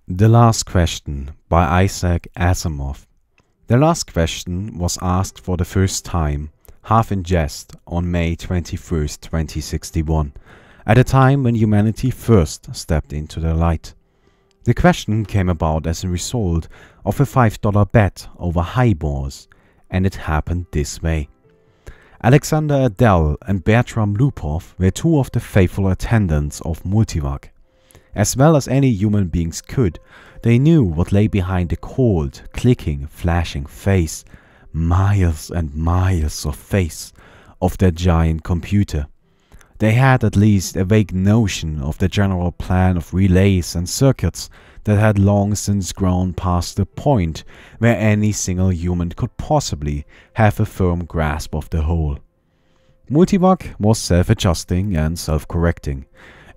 The Last Question by Isaac Asimov. The last question was asked for the first time, half in jest, on May 21st, 2061, at a time when humanity first stepped into the light. The question came about as a result of a $5 bet over highballs, and it happened this way. Alexander Adel and Bertram Lupov were two of the faithful attendants of Multivac. As well as any human beings could, they knew what lay behind the cold, clicking, flashing face, miles and miles of face, of their giant computer. They had at least a vague notion of the general plan of relays and circuits that had long since grown past the point where any single human could possibly have a firm grasp of the whole. Multivac was self-adjusting and self-correcting.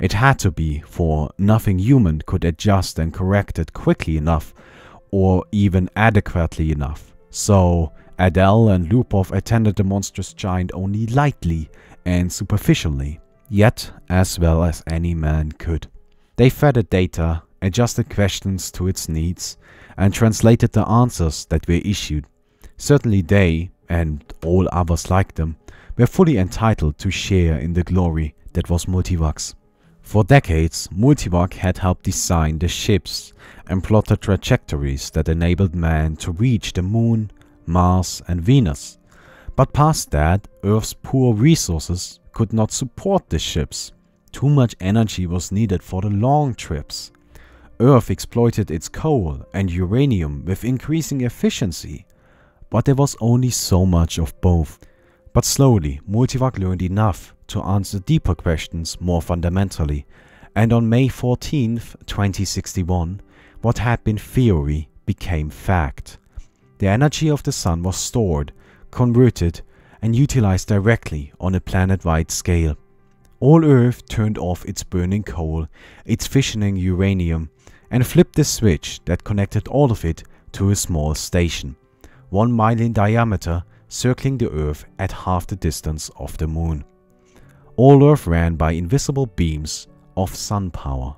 It had to be, for nothing human could adjust and correct it quickly enough, or even adequately enough. So Adele and Lupov attended the monstrous giant only lightly and superficially, yet as well as any man could. They fed it data, adjusted questions to its needs, and translated the answers that were issued. Certainly they, and all others like them, were fully entitled to share in the glory that was Multivac's. For decades, Multivac had helped design the ships and plot the trajectories that enabled man to reach the Moon, Mars and Venus. But past that, Earth's poor resources could not support the ships. Too much energy was needed for the long trips. Earth exploited its coal and uranium with increasing efficiency, but there was only so much of both. But slowly, Multivac learned enough to answer deeper questions more fundamentally, and on May 14th, 2061, what had been theory became fact. The energy of the sun was stored, converted, and utilized directly on a planet-wide scale. All Earth turned off its burning coal, its fissioning uranium, and flipped the switch that connected all of it to a small station, 1 mile in diameter, circling the Earth at half the distance of the Moon. All Earth ran by invisible beams of sun power.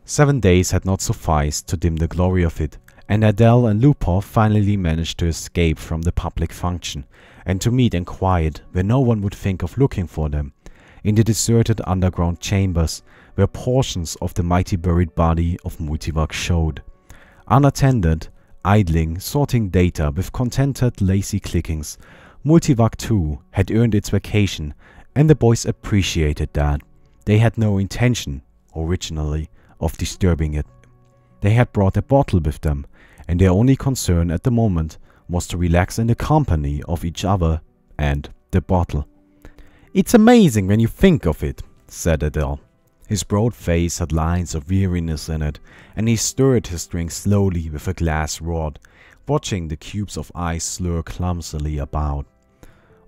7 days had not sufficed to dim the glory of it, and Adele and Lupov finally managed to escape from the public function and to meet in quiet where no one would think of looking for them, in the deserted underground chambers where portions of the mighty buried body of Multivac showed. Unattended, idling, sorting data with contented, lazy clickings, Multivac 2 had earned its vacation, and the boys appreciated that. They had no intention, originally, of disturbing it. They had brought a bottle with them, and their only concern at the moment was to relax in the company of each other and the bottle. "It's amazing when you think of it," said Adele. His broad face had lines of weariness in it, and he stirred his drink slowly with a glass rod, watching the cubes of ice slur clumsily about.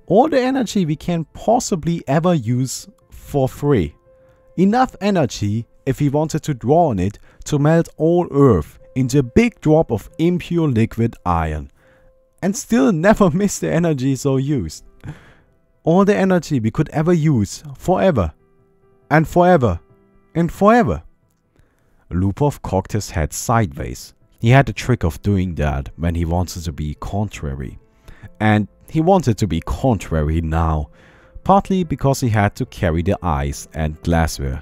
"All the energy we can possibly ever use for free. Enough energy, if we wanted to draw on it, to melt all Earth into a big drop of impure liquid iron, and still never miss the energy so used. All the energy we could ever use, forever, and forever, and forever." Lupov cocked his head sideways. He had a trick of doing that when he wanted to be contrary. And he wanted to be contrary now, partly because he had to carry the ice and glassware.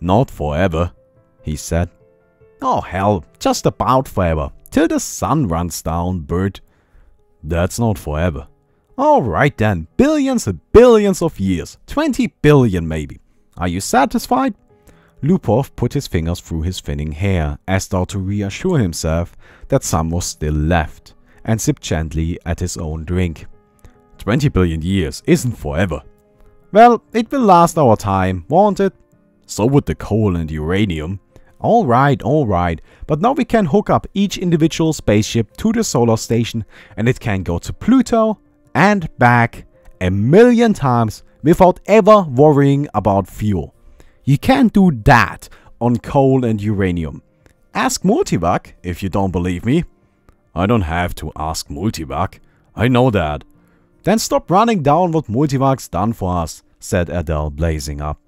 "Not forever," he said. "Oh hell, just about forever, till the sun runs down, Bert." "That's not forever." "Alright then, billions and billions of years, 20 billion maybe. Are you satisfied?" Lupov put his fingers through his thinning hair, as though to reassure himself that some was still left, and sipped gently at his own drink. 20 billion years isn't forever." "Well, it will last our time, won't it?" "So would the coal and uranium." Alright, but now we can hook up each individual spaceship to the solar station, and it can go to Pluto and back 1,000,000 times without ever worrying about fuel. You can't do that on coal and uranium. Ask Multivac if you don't believe me." "I don't have to ask Multivac. I know that." "Then stop running down what Multivac's done for us," said Adele, blazing up.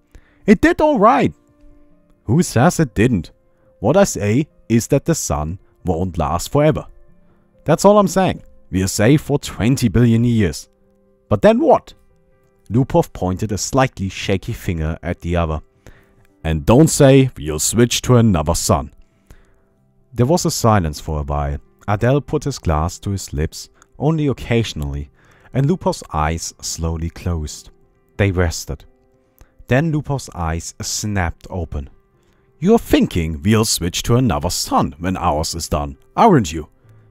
"It did alright." "Who says it didn't? What I say is that the sun won't last forever. That's all I'm saying. We're safe for 20 billion years. But then what? Lupov pointed a slightly shaky finger at the other. And don't say we'll switch to another sun. There was a silence for a while. Adele put his glass to his lips, only occasionally, and Lupov's eyes slowly closed. They rested. Then Lupov's eyes snapped open. You're thinking we'll switch to another sun when ours is done, aren't you?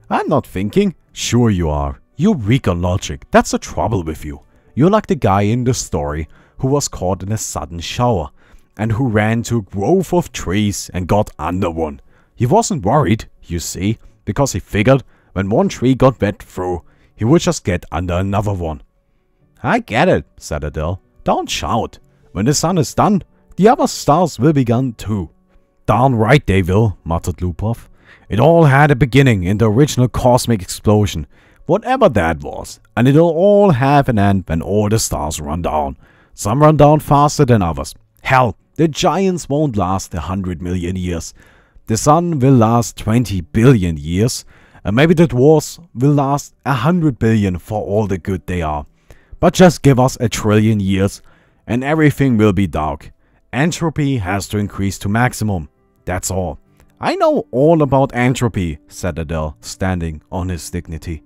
I'm not thinking. Sure you are. You're weak on logic. That's the trouble with you. You're like the guy in the story who was caught in a sudden shower and who ran to a grove of trees and got under one. He wasn't worried, you see, because he figured when one tree got wet through, he would just get under another one. I get it, said Adele. Don't shout. When the sun is done, the other stars will be gone too. Darn right they will, muttered Lupov. It all had a beginning in the original cosmic explosion, whatever that was, and it'll all have an end when all the stars run down. Some run down faster than others. Hell, the giants won't last 100 million years. The sun will last 20 billion years, and maybe the dwarfs will last 100 billion for all the good they are. But just give us 1 trillion years, and everything will be dark. Entropy has to increase to maximum. That's all. I know all about entropy, said Adele, standing on his dignity.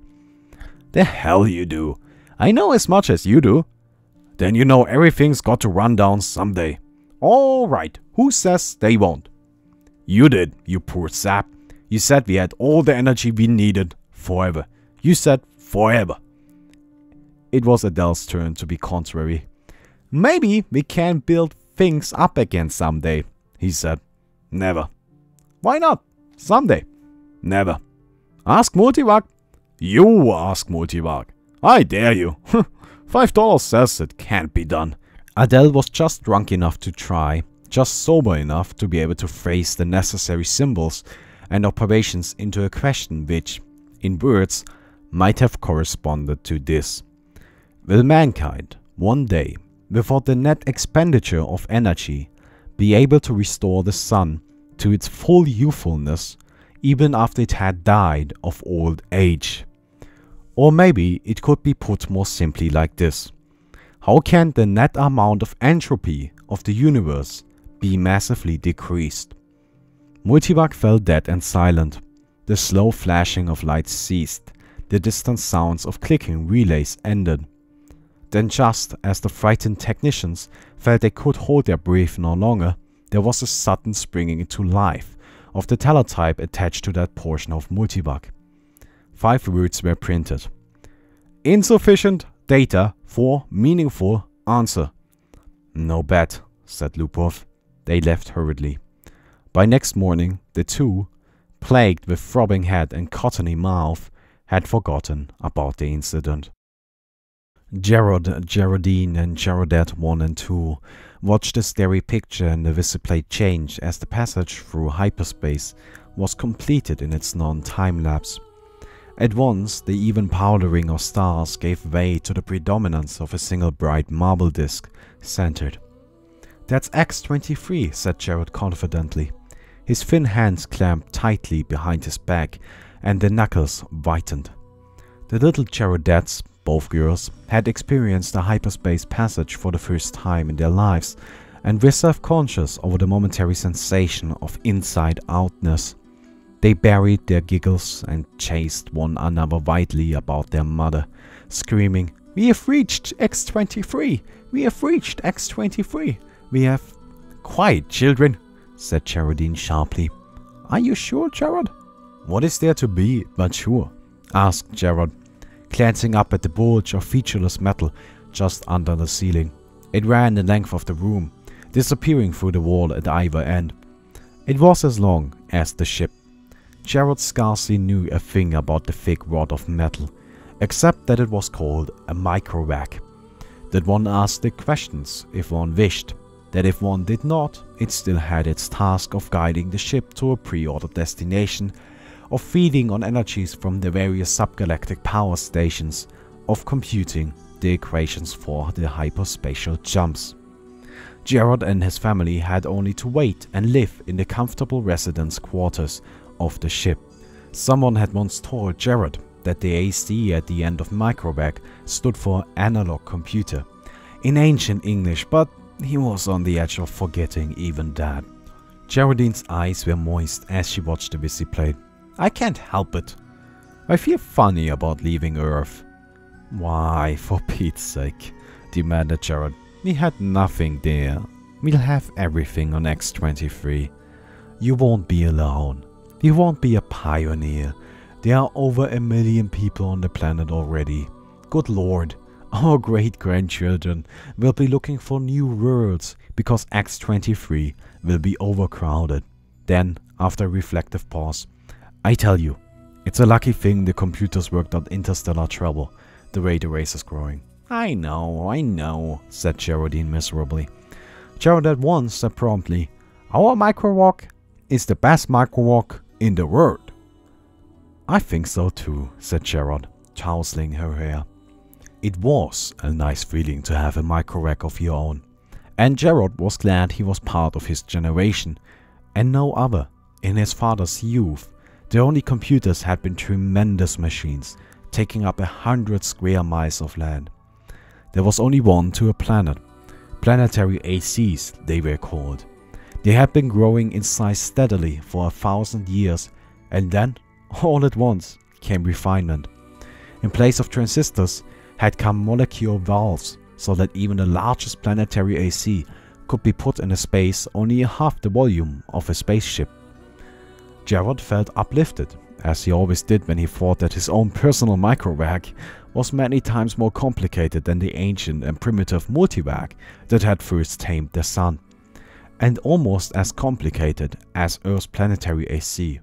The hell you do. I know as much as you do. Then you know everything's got to run down someday. All right, who says they won't? You did, you poor sap. You said we had all the energy we needed forever. You said forever. It was Adele's turn to be contrary. Maybe we can build things up again someday, he said. Never. Why not? Someday. Never. Ask Multivac. You ask Multivac. I dare you. $5 says it can't be done. Adele was just drunk enough to try, just sober enough to be able to phrase the necessary symbols and operations into a question which, in words, might have corresponded to this. Will mankind, one day, without the net expenditure of energy, be able to restore the sun to its full youthfulness even after it had died of old age? Or maybe it could be put more simply like this. How can the net amount of entropy of the universe be massively decreased? Multivac fell dead and silent. The slow flashing of lights ceased. The distant sounds of clicking relays ended. Then, just as the frightened technicians felt they could hold their breath no longer, there was a sudden springing into life of the teletype attached to that portion of Multivac. 5 words were printed. Insufficient data for meaningful answer. No bet, said Lupov. They left hurriedly. By next morning, the two, plagued with throbbing head and cottony mouth, had forgotten about the incident. Gerard, Geraldine and Geraldette 1 and 2 watched the starry picture in the visiplate change as the passage through hyperspace was completed in its non-time lapse. At once, the even powdering of stars gave way to the predominance of a single bright marble disk, centered. That's X-23, said Gerald confidently. His thin hands clamped tightly behind his back, and the knuckles whitened. The little Geraldettes, both girls, had experienced a hyperspace passage for the first time in their lives, and were self-conscious over the momentary sensation of inside-outness. They buried their giggles and chased one another wildly about their mother, screaming, "We have reached X-23! We have reached X-23! We have—" "Quiet, children," said Geraldine sharply. "Are you sure, Gerald?" "What is there to be but sure?" asked Gerald, glancing up at the bulge of featureless metal just under the ceiling. It ran the length of the room, disappearing through the wall at either end. It was as long as the ship. Gerald scarcely knew a thing about the thick rod of metal, except that it was called a microvac, that one asked the questions if one wished, that if one did not, it still had its task of guiding the ship to a pre-ordered destination, of feeding on energies from the various subgalactic power stations, of computing the equations for the hyperspatial jumps. Gerald and his family had only to wait and live in the comfortable residence quarters of the ship. Someone had once told Gerald that the AC at the end of microvac stood for analog computer in ancient English, but he was on the edge of forgetting even that. Geraldine's eyes were moist as she watched the visiplate. "I can't help it. I feel funny about leaving Earth." "Why, for Pete's sake," demanded Gerald. "We had nothing there. We'll have everything on X-23. You won't be alone. You won't be a pioneer. There are over 1 million people on the planet already. Good Lord, our great-grandchildren will be looking for new worlds because X-23 will be overcrowded." Then, after a reflective pause, "I tell you, it's a lucky thing the computers worked out interstellar travel, the way the race is growing." I know, said Geraldine miserably. Gerald at once said promptly, "Our microwalk is the best microwalk in the world." "I think so too," said Gerald, tousling her hair. It was a nice feeling to have a microwalk of your own, and Gerald was glad he was part of his generation, and no other. In his father's youth, the only computers had been tremendous machines, taking up 100 square miles of land. There was only one to a planet. Planetary ACs, they were called. They had been growing in size steadily for 1,000 years, and then, all at once, came refinement. In place of transistors had come molecular valves, so that even the largest planetary AC could be put in a space only half the volume of a spaceship. Gerald felt uplifted, as he always did when he thought that his own personal microvac was many times more complicated than the ancient and primitive multivac that had first tamed the sun, and almost as complicated as Earth's planetary AC,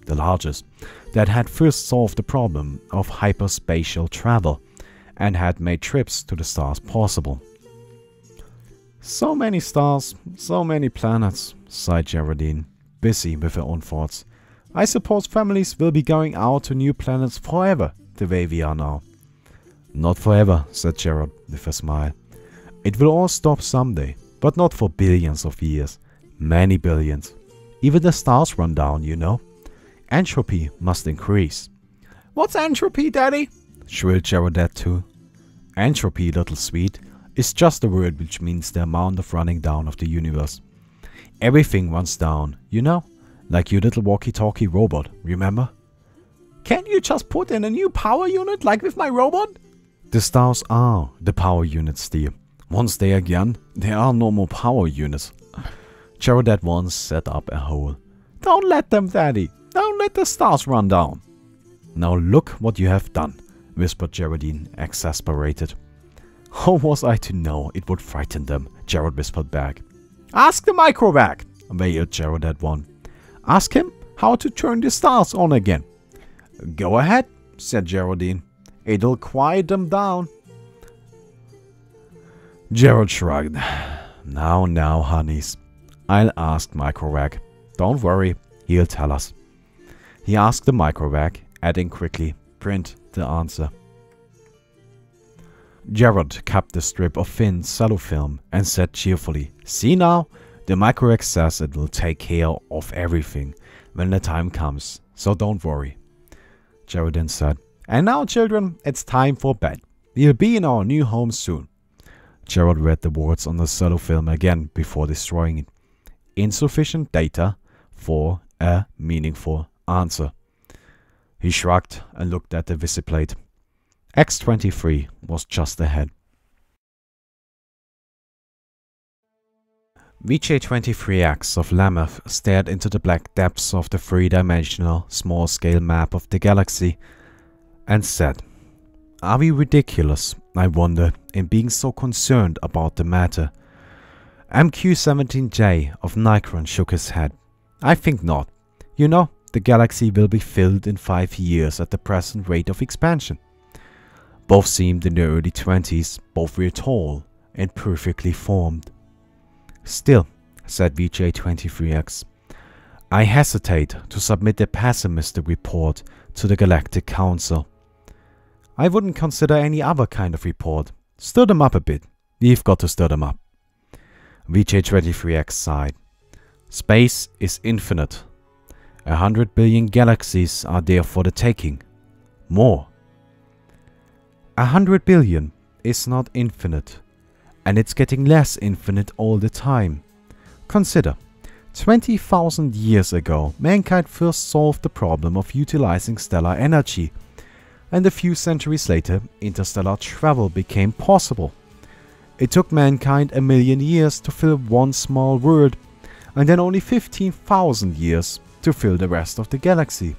the largest, that had first solved the problem of hyperspatial travel and had made trips to the stars possible. "So many stars, so many planets," sighed Geraldine, busy with her own thoughts. "I suppose families will be going out to new planets forever, the way we are now." "Not forever," said Gerald with a smile. "It will all stop someday, but not for billions of years. Many billions. Even the stars run down, you know. Entropy must increase." "What's entropy, Daddy?" shrilled Geraldette too. "Entropy, little sweet, is just a word which means the amount of running down of the universe. Everything runs down, you know, like your little walkie-talkie robot, remember?" "Can't you just put in a new power unit like with my robot?" "The stars are the power units, dear. Once they are gone, there are no more power units." Gerald at once set up a hole. "Don't let them, Daddy. Don't let the stars run down." "Now look what you have done," whispered Geraldine, exasperated. "How was I to know it would frighten them?" Gerald whispered back. "Ask the microvac," wailed Gerald at one. "Ask him how to turn the stars on again." "Go ahead," said Geraldine. "It'll quiet them down." Gerald shrugged. Now, honeys. I'll ask Microvac. Don't worry, he'll tell us." He asked the Microvac, adding quickly, "Print the answer." Gerald capped the strip of thin cellofilm and said cheerfully, "See now, the Microvac says it will take care of everything when the time comes, so don't worry." Gerald then said, "And now, children, it's time for bed. We'll be in our new home soon." Gerald read the words on the cellofilm again before destroying it. "Insufficient data for a meaningful answer." He shrugged and looked at the visiplate. X-23 was just ahead. VJ-23X of Lameth stared into the black depths of the three-dimensional, small-scale map of the galaxy and said, "Are we ridiculous, I wonder, in being so concerned about the matter?" MQ-17J of Nikron shook his head. "I think not. You know, the galaxy will be filled in 5 years at the present rate of expansion." Both seemed in their early 20s, both were tall and perfectly formed. "Still," said VJ-23X, "I hesitate to submit a pessimistic report to the Galactic Council. I wouldn't consider any other kind of report. Stir them up a bit. We've got to stir them up." VJ23X sighed. Space is infinite. 100 billion galaxies are there for the taking. More. 100 billion is not infinite, and it's getting less infinite all the time. Consider, 20,000 years ago, mankind first solved the problem of utilizing stellar energy, and a few centuries later, interstellar travel became possible. It took mankind 1,000,000 years to fill one small world, and then only 15,000 years to fill the rest of the galaxy.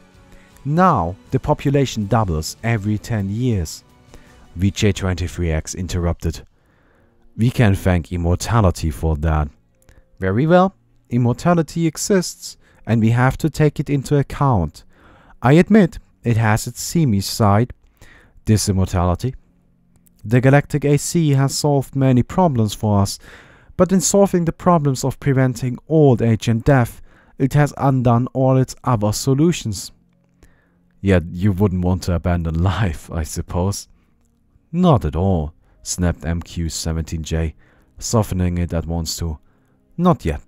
Now, the population doubles every 10 years. VJ23X interrupted. We can thank immortality for that. Very well, immortality exists, and we have to take it into account. I admit, it has its seamy side, this immortality. The galactic AC has solved many problems for us, but in solving the problems of preventing old age and death, it has undone all its other solutions. Yet you wouldn't want to abandon life, I suppose. Not at all, snapped MQ-17J, softening it at once too. Not yet.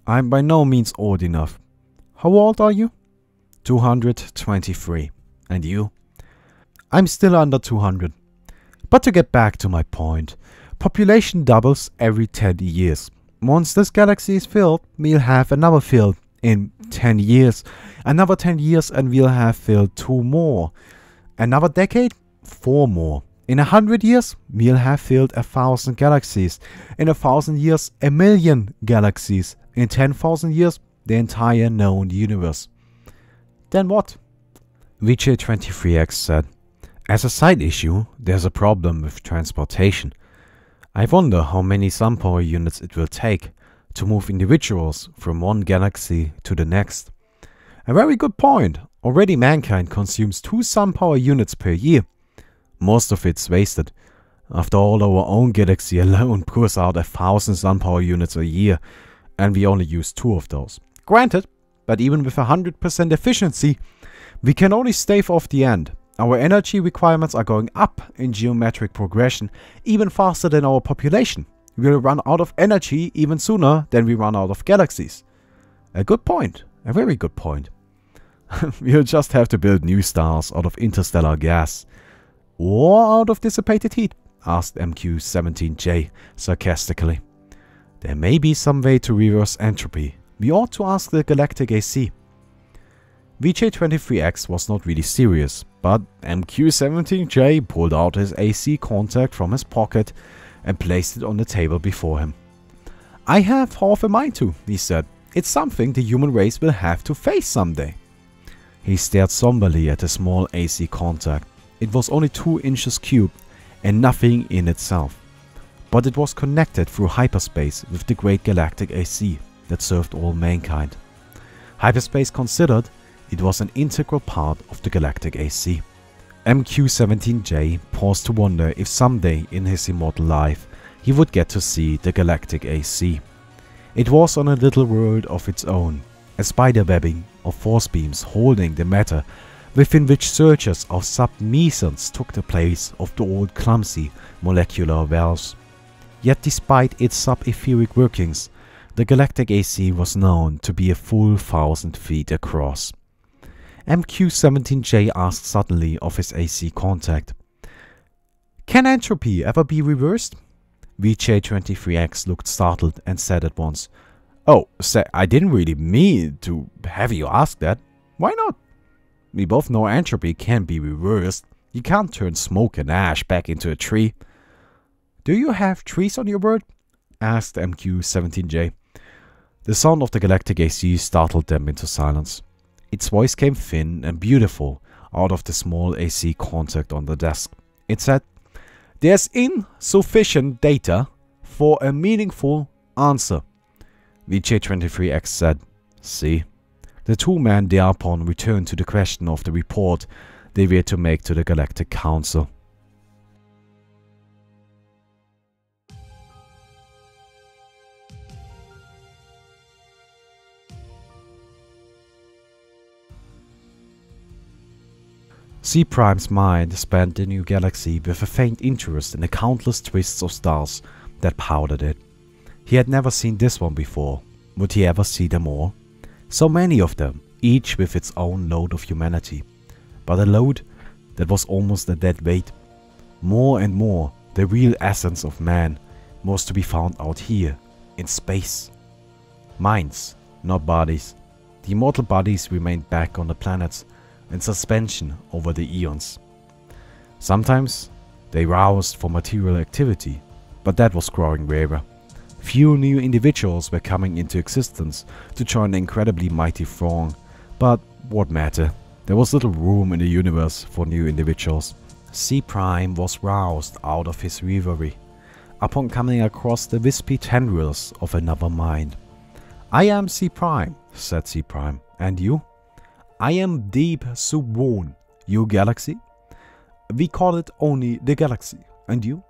I'm by no means old enough. How old are you? 223. And you? I'm still under 200. But to get back to my point, population doubles every 10 years. Once this galaxy is filled, we'll have another filled in 10 years. Another 10 years and we'll have filled 2 more. Another decade? 4 more. In 100 years, we'll have filled 1,000 galaxies. In 1,000 years, 1,000,000 galaxies. In 10,000 years, the entire known universe. Then what? VJ23X said. As a side issue, there's a problem with transportation. I wonder how many sun power units it will take to move individuals from one galaxy to the next. A very good point. Already mankind consumes 2 sun power units per year. Most of it's wasted. After all, our own galaxy alone pours out 1,000 sun power units a year, and we only use 2 of those. Granted, but even with 100% efficiency, we can only stave off the end. Our energy requirements are going up in geometric progression even faster than our population. We'll run out of energy even sooner than we run out of galaxies. A good point. A very good point. We'll just have to build new stars out of interstellar gas. Or out of dissipated heat, asked MQ-17J sarcastically. There may be some way to reverse entropy. We ought to ask the galactic AC. VJ23X was not really serious, but MQ-17J pulled out his AC contact from his pocket and placed it on the table before him. I have half a mind to, he said. It's something the human race will have to face someday. He stared somberly at the small AC contact. It was only 2 inches cubed and nothing in itself. But it was connected through hyperspace with the great galactic AC that served all mankind. Hyperspace considered, it was an integral part of the galactic AC. MQ-17J paused to wonder if someday in his immortal life he would get to see the galactic AC. It was on a little world of its own, a spider webbing of force beams holding the matter within which surges of submesons took the place of the old clumsy molecular valves. Yet despite its sub-etheric workings, the galactic AC was known to be a full 1,000 feet across. MQ-17J asked suddenly of his AC contact. Can entropy ever be reversed? VJ23X looked startled and said at once, Oh, I didn't really mean to have you ask that. Why not? We both know entropy can be reversed. You can't turn smoke and ash back into a tree. Do you have trees on your world? Asked MQ-17J. The sound of the galactic AC startled them into silence. Its voice came thin and beautiful out of the small AC contact on the desk. It said, There's insufficient data for a meaningful answer. VJ23X said, See. The 2 men thereupon returned to the question of the report they were to make to the Galactic Council. C-Prime's mind spanned the new galaxy with a faint interest in the countless twists of stars that powdered it. He had never seen this one before. Would he ever see them all? So many of them, each with its own load of humanity. But a load that was almost a dead weight. More and more, the real essence of man was to be found out here, in space. Minds, not bodies. The immortal bodies remained back on the planets, in suspension over the eons. Sometimes they roused for material activity, but that was growing rarer. Few new individuals were coming into existence to join the incredibly mighty throng, but what matter? There was little room in the universe for new individuals. C Prime was roused out of his reverie upon coming across the wispy tendrils of another mind. "I am C Prime," said C Prime. "And you?" "I am Deep Subwon. You galaxy?" "We call it only the galaxy. And you?"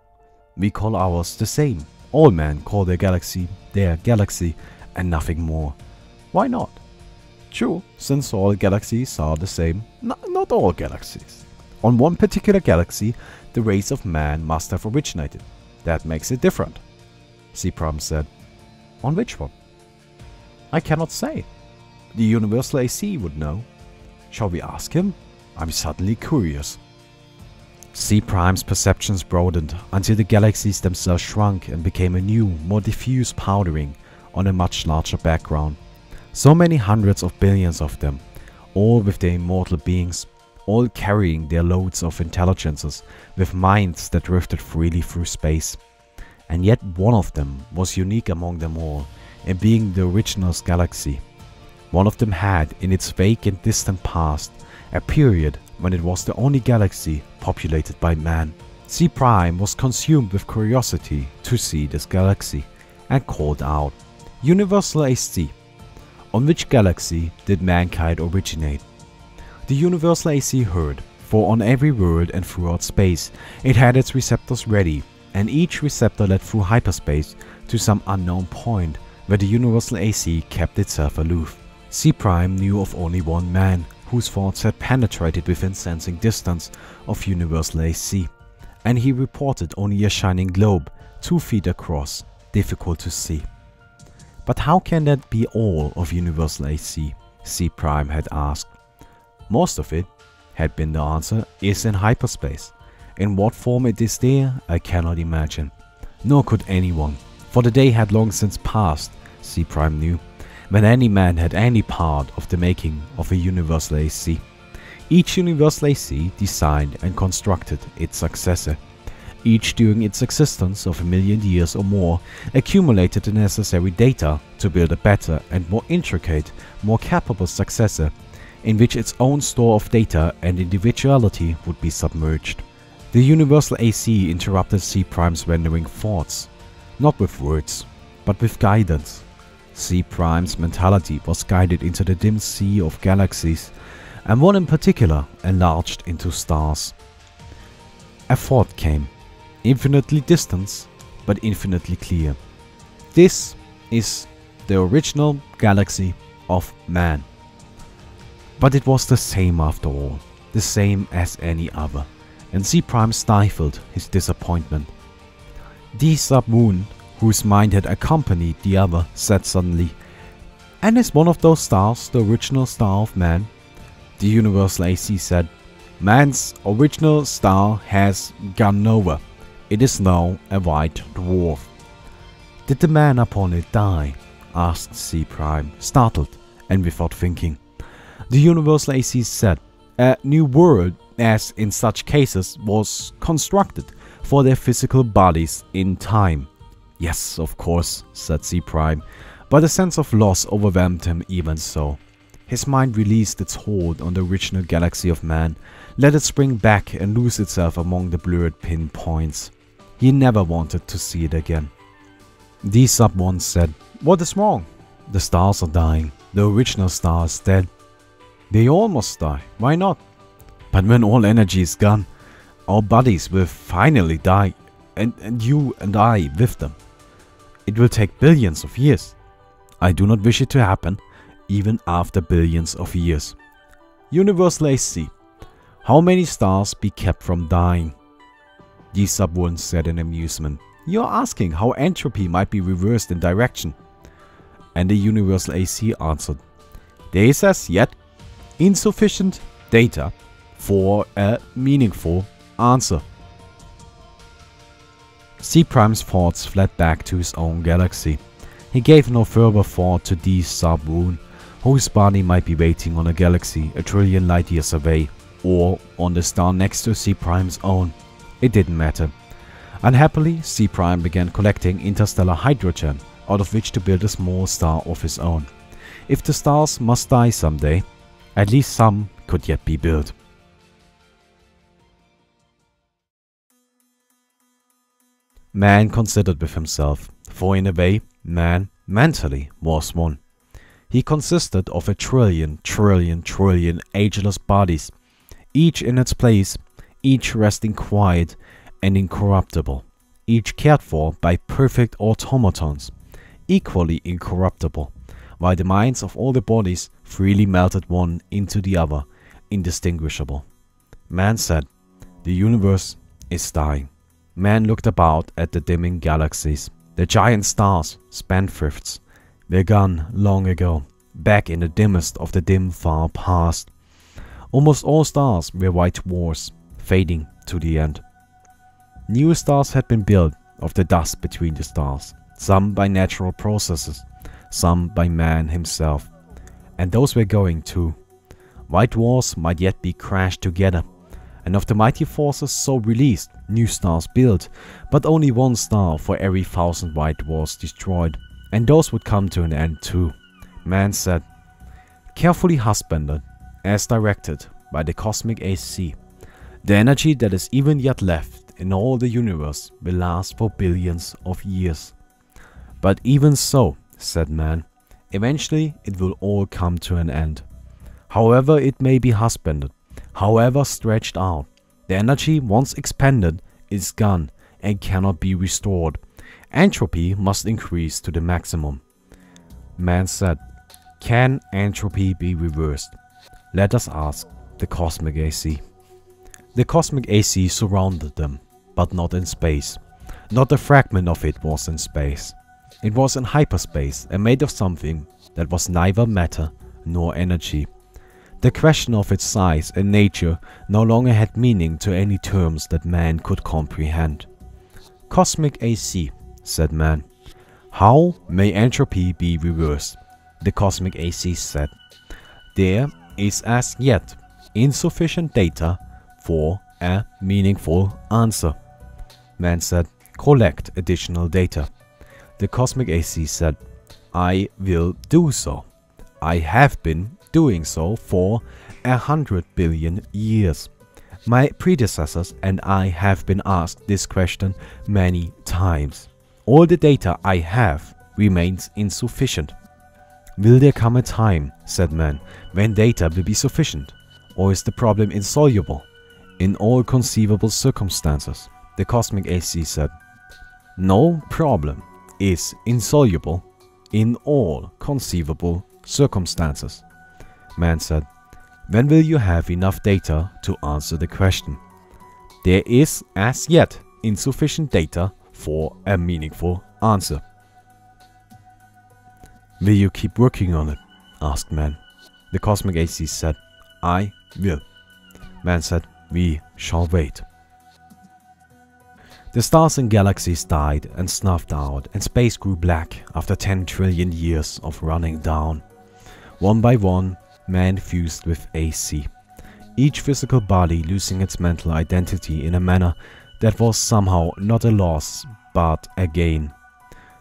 "We call ours the same. All men call their galaxy, and nothing more." "Why not?" "True, since all galaxies are the same." Not all galaxies. On one particular galaxy, the race of man must have originated. That makes it different." C Prime said. "On which one?" "I cannot say. The Universal AC would know. Shall we ask him? I'm suddenly curious." C Prime's perceptions broadened until the galaxies themselves shrunk and became a new, more diffuse powdering on a much larger background. So many hundreds of billions of them, all with their immortal beings, all carrying their loads of intelligences with minds that drifted freely through space. And yet one of them was unique among them all in being the original galaxy. One of them had, in its vague and distant past, a period when it was the only galaxy populated by man. C Prime was consumed with curiosity to see this galaxy and called out, "Universal AC, on which galaxy did mankind originate?" The Universal AC heard, for on every world and throughout space it had its receptors ready, and each receptor led through hyperspace to some unknown point where the Universal AC kept itself aloof. C Prime knew of only one man whose thoughts had penetrated within sensing distance of Universal AC, and he reported only a shining globe 2 feet across, difficult to see. "But how can that be all of Universal AC?" C Prime had asked. "Most of it," had been the answer, "is in hyperspace. In what form it is there, I cannot imagine. Nor could anyone, for the day had long since passed, C Prime knew, when any man had any part of the making of a Universal AC. Each Universal AC designed and constructed its successor. Each during its existence of 1,000,000 years or more accumulated the necessary data to build a better and more intricate, more capable successor in which its own store of data and individuality would be submerged. The Universal AC interrupted C Prime's wandering thoughts, not with words, but with guidance. C Prime's mentality was guided into the dim sea of galaxies, and one in particular enlarged into stars. A thought came, infinitely distant, but infinitely clear. This is the original galaxy of man. But it was the same after all, the same as any other, and C Prime stifled his disappointment. D Submoon, whose mind had accompanied the other, said suddenly, "And is one of those stars the original star of man?" The Universal AC said, "Man's original star has gone nowhere. It is now a white dwarf." "Did the man upon it die?" asked C Prime, startled and without thinking. The Universal AC said, "A new world, as in such cases, was constructed for their physical bodies in time." "Yes, of course," said C Prime, but a sense of loss overwhelmed him even so. His mind released its hold on the original galaxy of man, let it spring back and lose itself among the blurred pinpoints. He never wanted to see it again. D Sub once said, "What is wrong?" "The stars are dying. The original star is dead." "They all must die. Why not?" "But when all energy is gone, our bodies will finally die, and you and I with them. It will take billions of years. I do not wish it to happen, even after billions of years." Universal AC, how many stars be kept from dying? D Sub once said in amusement, You're asking how entropy might be reversed in direction. And the universal AC answered, there is as yet insufficient data for a meaningful answer. C-Prime's thoughts fled back to his own galaxy. He gave no further thought to D's sub-moon, whose body might be waiting on a galaxy a trillion light years away, or on the star next to C-Prime's own. It didn't matter. Unhappily, C-Prime began collecting interstellar hydrogen, out of which to build a small star of his own. If the stars must die someday, at least some could yet be built. Man considered with himself, for in a way, man mentally was one. He consisted of a trillion ageless bodies, each in its place, each resting quiet and incorruptible, each cared for by perfect automatons, equally incorruptible, while the minds of all the bodies freely melted one into the other, indistinguishable. Man said, the universe is dying. Man looked about at the dimming galaxies. The giant stars, spendthrifts, were gone long ago, back in the dimmest of the dim far past. Almost all stars were white dwarfs, fading to the end. New stars had been built of the dust between the stars, some by natural processes, some by man himself. And those were going too. White dwarfs might yet be crashed together, and of the mighty forces so released, new stars built, but only one star for every 1,000 white dwarfs destroyed, and those would come to an end too. Man said, carefully husbanded, as directed by the cosmic AC, the energy that is even yet left in all the universe will last for billions of years. But even so, said man, eventually it will all come to an end. However it may be husbanded, however stretched out, the energy once expended is gone and cannot be restored. Entropy must increase to the maximum. Man said, can entropy be reversed? Let us ask the cosmic AC. The cosmic AC surrounded them, but not in space. Not a fragment of it was in space. It was in hyperspace and made of something that was neither matter nor energy. The question of its size and nature no longer had meaning to any terms that man could comprehend. Cosmic AC, said man. How may entropy be reversed? The cosmic AC said. There is as yet insufficient data for a meaningful answer. Man said, collect additional data. The cosmic AC said, I will do so. I have been doing so for 100 billion years. My predecessors and I have been asked this question many times. All the data I have remains insufficient. Will there come a time, said man, when data will be sufficient? Or is the problem insoluble? In all conceivable circumstances, the cosmic AC said, no problem is insoluble in all conceivable circumstances. Man said, when will you have enough data to answer the question? There is as yet insufficient data for a meaningful answer. Will you keep working on it? Asked man. The cosmic AC said, I will. Man said, we shall wait. The stars and galaxies died and snuffed out, and space grew black after 10 trillion years of running down. One by one, man fused with AC, each physical body losing its mental identity in a manner that was somehow not a loss but a gain.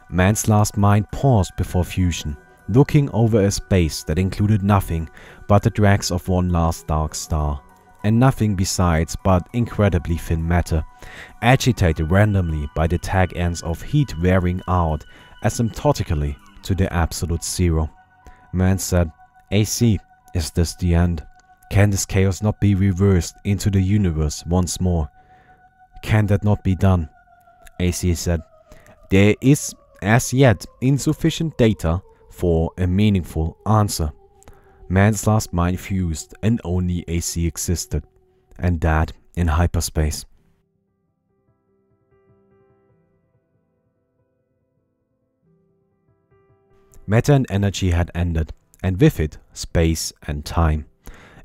Man's last mind paused before fusion, looking over a space that included nothing but the dregs of one last dark star, and nothing besides but incredibly thin matter, agitated randomly by the tag ends of heat wearing out asymptotically to the absolute zero. Man said, AC, is this the end? Can this chaos not be reversed into the universe once more? Can that not be done? AC said, there is as yet insufficient data for a meaningful answer. Man's last mind fused and only AC existed, and that in hyperspace. Matter and energy had ended, and with it, space and time.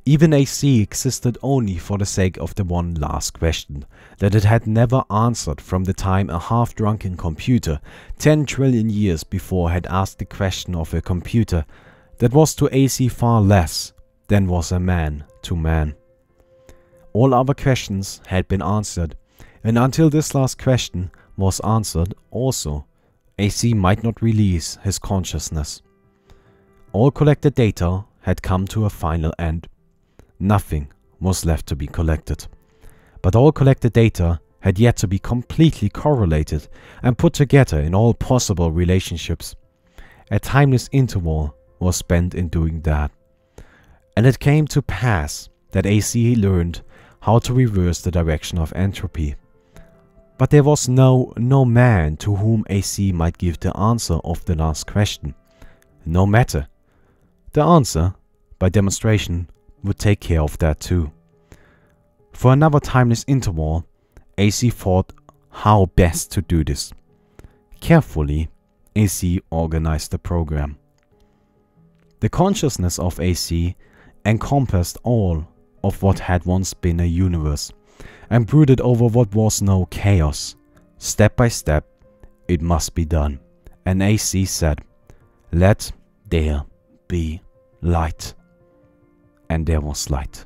Even AC existed only for the sake of the one last question that it had never answered from the time a half-drunken computer 10 trillion years before had asked the question of a computer that was to AC far less than was a man to man. All other questions had been answered, and until this last question was answered also, AC might not release his consciousness. All collected data had come to a final end. Nothing was left to be collected. But all collected data had yet to be completely correlated and put together in all possible relationships. A timeless interval was spent in doing that. And it came to pass that AC learned how to reverse the direction of entropy. But there was no man to whom AC might give the answer of the last question. No matter. The answer, by demonstration, would take care of that too. For another timeless interval, AC thought how best to do this. Carefully, AC organized the program. The consciousness of AC encompassed all of what had once been a universe and brooded over what was now chaos. Step by step, it must be done. And AC said, "Let there be light." And there was light.